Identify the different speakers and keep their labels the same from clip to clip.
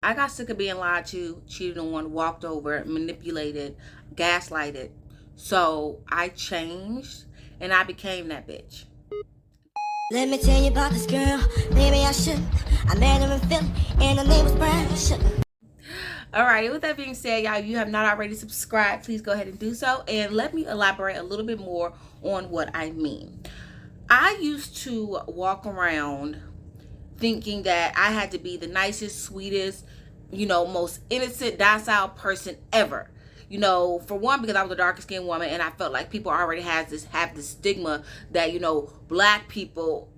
Speaker 1: I got sick of being lied to, cheated on, walked over, manipulated, gaslighted. So I changed and I became that bitch.
Speaker 2: Let me tell you about this girl. Maybe I should. I met her in Philly, and her name was Brian.
Speaker 1: All right, with that being said, y'all, you have not already subscribed, please go ahead and do so. And let me elaborate a little bit more on what I mean. I used to walk around thinking that I had to be the nicest, sweetest, most innocent, docile person ever. For one, because I was a darker skinned woman and I felt like people already have this stigma that, black people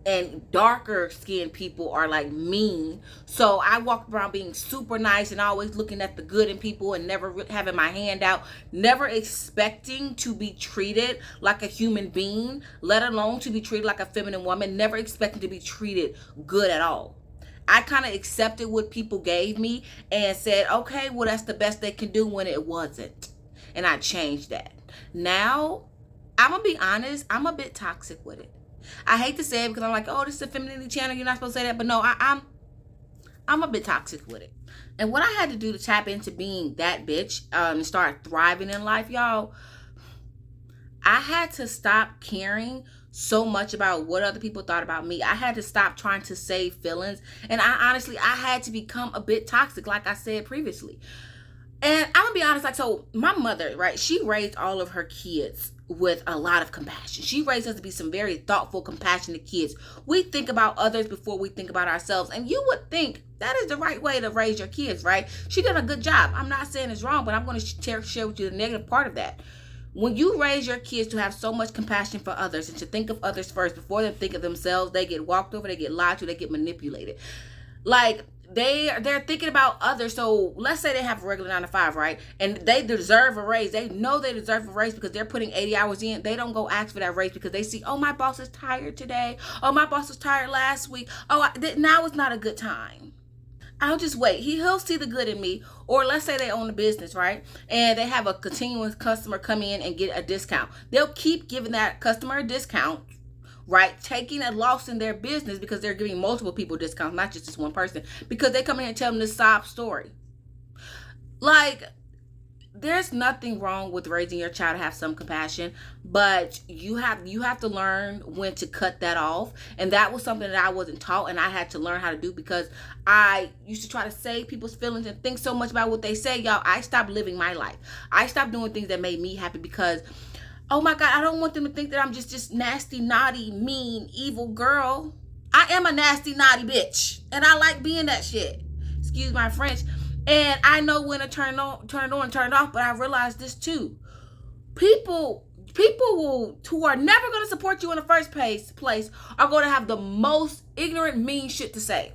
Speaker 1: and darker skinned people are like mean. So I walked around being super nice and always looking at the good in people and never having my hand out, never expecting to be treated like a human being, let alone to be treated like a feminine woman, never expecting to be treated good at all. I kind of accepted what people gave me and said, okay, well, that's the best they can do, when it wasn't. And I changed that. Now, I'm going to be honest, I'm a bit toxic with it. I hate to say it because I'm like, oh, this is a femininity channel, you're not supposed to say that. But no, I'm a bit toxic with it. And what I had to do to tap into being that bitch and start thriving in life, y'all, I had to stop caring so much about what other people thought about me. I had to stop trying to save feelings. And I had to become a bit toxic, like I said previously. And I'm gonna be honest, so my mother, right, she raised all of her kids with a lot of compassion. She raised us to be some very thoughtful, compassionate kids. We think about others before we think about ourselves. And you would think that is the right way to raise your kids, right? She did a good job. I'm not saying it's wrong, but I'm going to share with you the negative part of that. When you raise your kids to have so much compassion for others and to think of others first before they think of themselves, they get walked over, they get lied to, they get manipulated. Like, they're thinking about others. So let's say they have a regular 9 to 5, right? And they deserve a raise. They know they deserve a raise because they're putting 80 hours in. They don't go ask for that raise because they see, oh, my boss is tired today. Oh, my boss was tired last week. Oh, now is not a good time. I'll just wait. He'll see the good in me. Or let's say they own a business, right? And they have a continuous customer come in and get a discount. They'll keep giving that customer a discount, right? Taking a loss in their business because they're giving multiple people discounts, not just this one person, because they come in and tell them this sob story. Like, there's nothing wrong with raising your child to have some compassion, but you have to learn when to cut that off. And that was something that I wasn't taught, and I had to learn how to do because I used to try to save people's feelings and think so much about what they say. Y'all, I stopped living my life. I stopped doing things that made me happy because, oh my God, I don't want them to think that I'm just nasty, naughty, mean, evil girl. I am a nasty, naughty bitch. And I like being that shit. Excuse my French. And I know when to turn on, turn off, but I realized this too. People who are never going to support you in the first place are going to have the most ignorant, mean shit to say.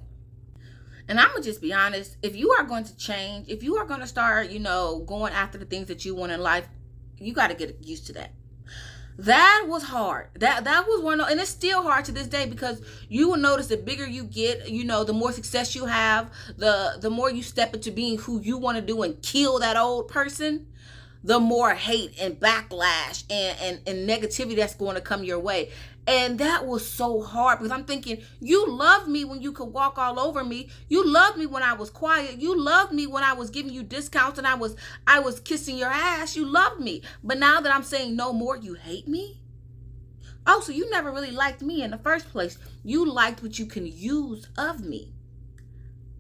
Speaker 1: And I'm going to just be honest. If you are going to change, if you are going to start, going after the things that you want in life, you got to get used to that. That was hard. That was one, and it's still hard to this day because you will notice the bigger you get, the more success you have, the more you step into being who you want to do and kill that old person, the more hate and backlash and negativity that's going to come your way. And that was so hard because I'm thinking, you loved me when you could walk all over me. You loved me when I was quiet. You loved me when I was giving you discounts and I was kissing your ass. You loved me. But now that I'm saying no more, you hate me? Oh, so you never really liked me in the first place. You liked what you can use of me.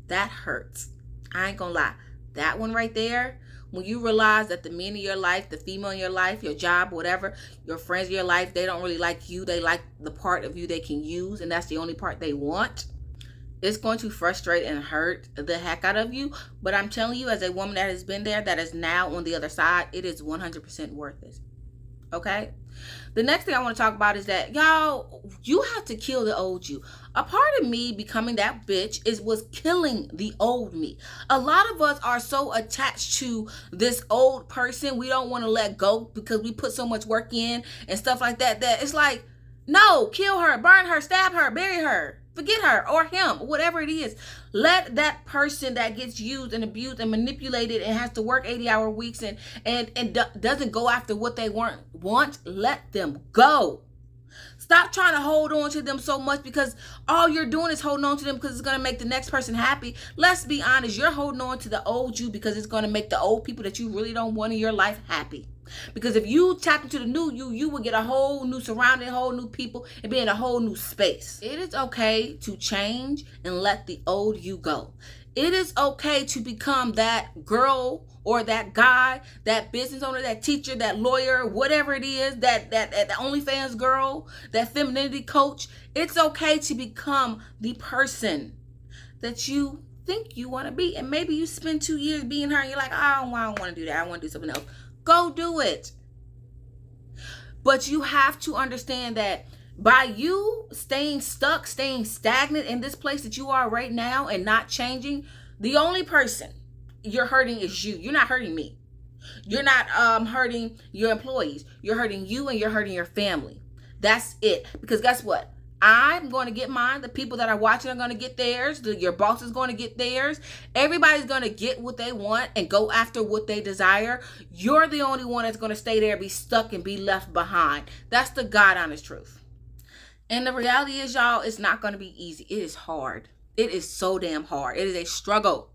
Speaker 1: That hurts. I ain't gonna lie. That one right there, when you realize that the men in your life, the female in your life, your job, whatever, your friends in your life, they don't really like you. They like the part of you they can use, and that's the only part they want. It's going to frustrate and hurt the heck out of you. But I'm telling you, as a woman that has been there, that is now on the other side, it is 100% worth it. Okay? The next thing I want to talk about is that, y'all, you have to kill the old you. A part of me becoming that bitch was killing the old me. A lot of us are so attached to this old person, we don't want to let go because we put so much work in and stuff like that, that it's like, no, kill her, burn her, stab her, bury her. Forget her or him, whatever it is. Let that person that gets used and abused and manipulated and has to work 80-hour weeks and doesn't go after what they want, let them go. Stop trying to hold on to them so much, because all you're doing is holding on to them because it's going to make the next person happy. Let's be honest. You're holding on to the old you because it's going to make the old people that you really don't want in your life happy. Because if you tap into the new you, you will get a whole new surrounding, whole new people, and be in a whole new space. It is okay to change and let the old you go. It is okay to become that girl or that guy, that business owner, that teacher, that lawyer, whatever it is, that OnlyFans girl, that femininity coach. It's okay to become the person that you think you want to be. And maybe you spend 2 years being her and you're like, I don't want to do that. I want to do something else. Go do it. But you have to understand that by you staying stuck, staying stagnant in this place that you are right now and not changing, the only person you're hurting is you. You're not hurting me. You're not hurting your employees. You're hurting you, and you're hurting your family. That's it. Because guess what? I'm going to get mine. The people that are watching are going to get theirs. Your boss is going to get theirs. Everybody's going to get what they want and go after what they desire. You're the only one that's going to stay there, be stuck, and be left behind. That's the God honest truth. And the reality is, y'all, it's not going to be easy. It is hard. It is so damn hard. It is a struggle,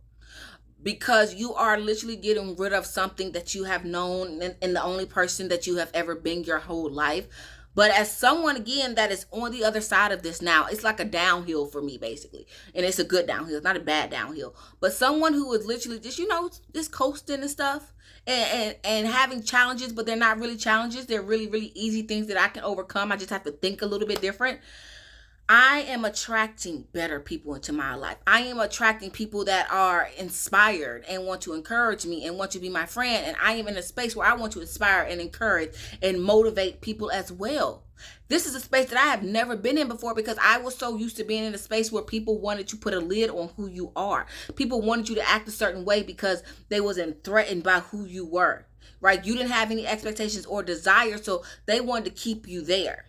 Speaker 1: because you are literally getting rid of something that you have known and the only person that you have ever been your whole life. But as someone, again, that is on the other side of this now, it's like a downhill for me, basically. And it's a good downhill. It's not a bad downhill. But someone who is literally just, just coasting and stuff and having challenges, but they're not really challenges. They're really, really easy things that I can overcome. I just have to think a little bit different. I am attracting better people into my life. I am attracting people that are inspired and want to encourage me and want to be my friend. And I am in a space where I want to inspire and encourage and motivate people as well. This is a space that I have never been in before, because I was so used to being in a space where people wanted to put a lid on who you are. People wanted you to act a certain way because they wasn't threatened by who you were, right? You didn't have any expectations or desires, so they wanted to keep you there.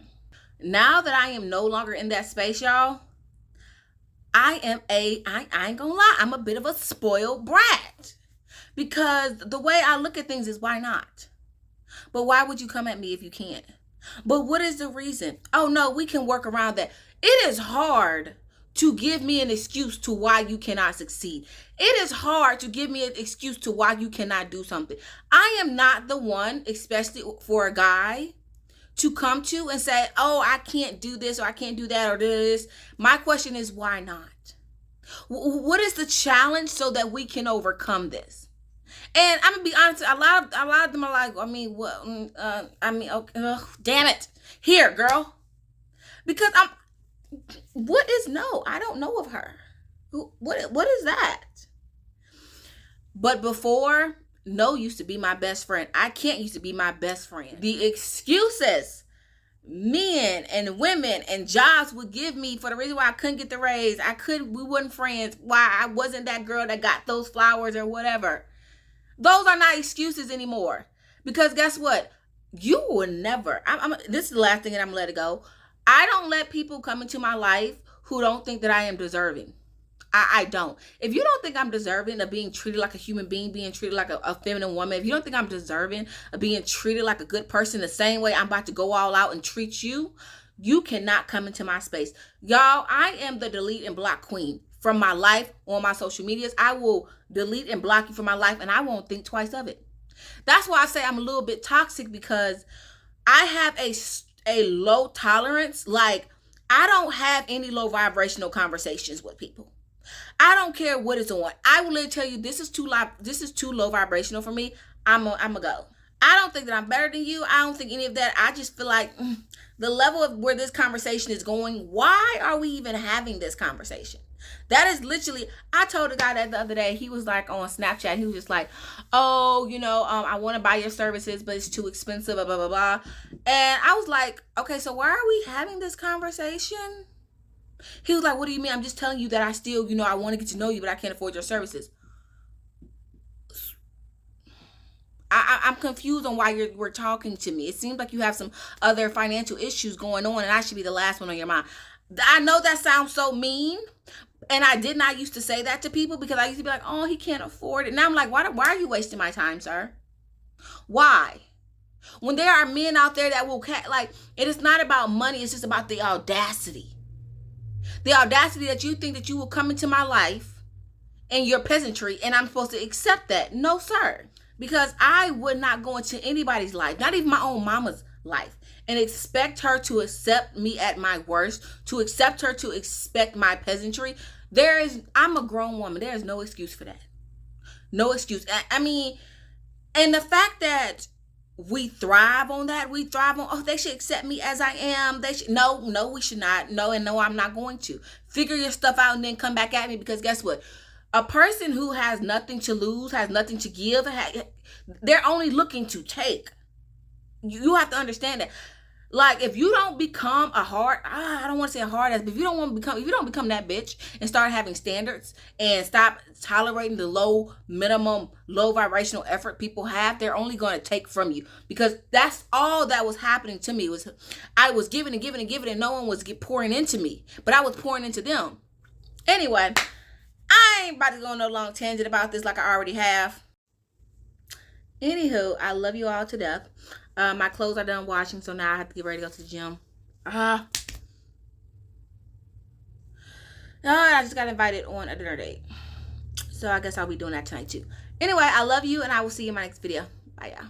Speaker 1: Now that I am no longer in that space, y'all, I ain't gonna lie, I'm a bit of a spoiled brat. Because the way I look at things is, why not? But why would you come at me if you can't? But what is the reason? Oh no, we can work around that. It is hard to give me an excuse to why you cannot succeed. It is hard to give me an excuse to why you cannot do something. I am not the one, especially for a guy, to come to and say, oh, I can't do this, or I can't do that, or this. My question is, why not? What is the challenge so that we can overcome this? And I'm gonna be honest, a lot of them are like, okay, damn it, here, girl, because what is no? I don't know of her. What is that? But before, no used to be my best friend. I can't used to be my best friend. The excuses men and women and jobs would give me for the reason why I couldn't get the raise, we wasn't friends, why I wasn't that girl that got those flowers or whatever. Those are not excuses anymore. Because guess what? You will never, this is the last thing, and I'm gonna let it go. I don't let people come into my life who don't think that I am deserving. I don't. If you don't think I'm deserving of being treated like a human being, being treated like a feminine woman, if you don't think I'm deserving of being treated like a good person the same way I'm about to go all out and treat you, you cannot come into my space. Y'all, I am the delete and block queen from my life on my social medias. I will delete and block you from my life, and I won't think twice of it. That's why I say I'm a little bit toxic, because I have a low tolerance. Like, I don't have any low vibrational conversations with people. I don't care what it's on. I will literally tell you, this is too low vibrational for me. I'm a go. I don't think that I'm better than you. I don't think any of that. I just feel like the level of where this conversation is going, why are we even having this conversation? That is literally, I told a guy that the other day, he was like on Snapchat, he was just like, oh, I want to buy your services, but it's too expensive, blah, blah, blah, blah. And I was like, okay, so why are we having this conversation? He was like, what do you mean? I'm just telling you that I still, I want to get to know you, but I can't afford your services. I'm confused on why we're talking to me. It seems like you have some other financial issues going on, and I should be the last one on your mind. I know that sounds so mean, and I did not used to say that to people, because I used to be like, oh, he can't afford it. Now I'm like, why are you wasting my time, sir? Why? When there are men out there that will, like, it is not about money. It's just about the audacity. The audacity that you think that you will come into my life and your peasantry and I'm supposed to accept that. No, sir. Because I would not go into anybody's life, not even my own mama's life, and expect her to accept me at my worst, to accept her to expect my peasantry. I'm a grown woman. There is no excuse for that. No excuse. I mean, and the fact that we thrive on that, oh, they should accept me as I am. No, we should not. No, and no, I'm not going to. Figure your stuff out and then come back at me, because guess what? A person who has nothing to lose, has nothing to give, they're only looking to take. You have to understand that. Like, if you don't become I don't want to say a hard ass, but if you don't become that bitch and start having standards and stop tolerating the low vibrational effort people have, they're only going to take from you, because that's all that was happening to me. I was giving and giving and giving, and no one was pouring into me, but I was pouring into them. Anyway, I ain't about to go on no long tangent about this like I already have. Anywho, I love you all to death. My clothes are done washing, so now I have to get ready to go to the gym. I just got invited on a dinner date, so I guess I'll be doing that tonight too. Anyway, I love you, and I will see you in my next video. Bye, y'all.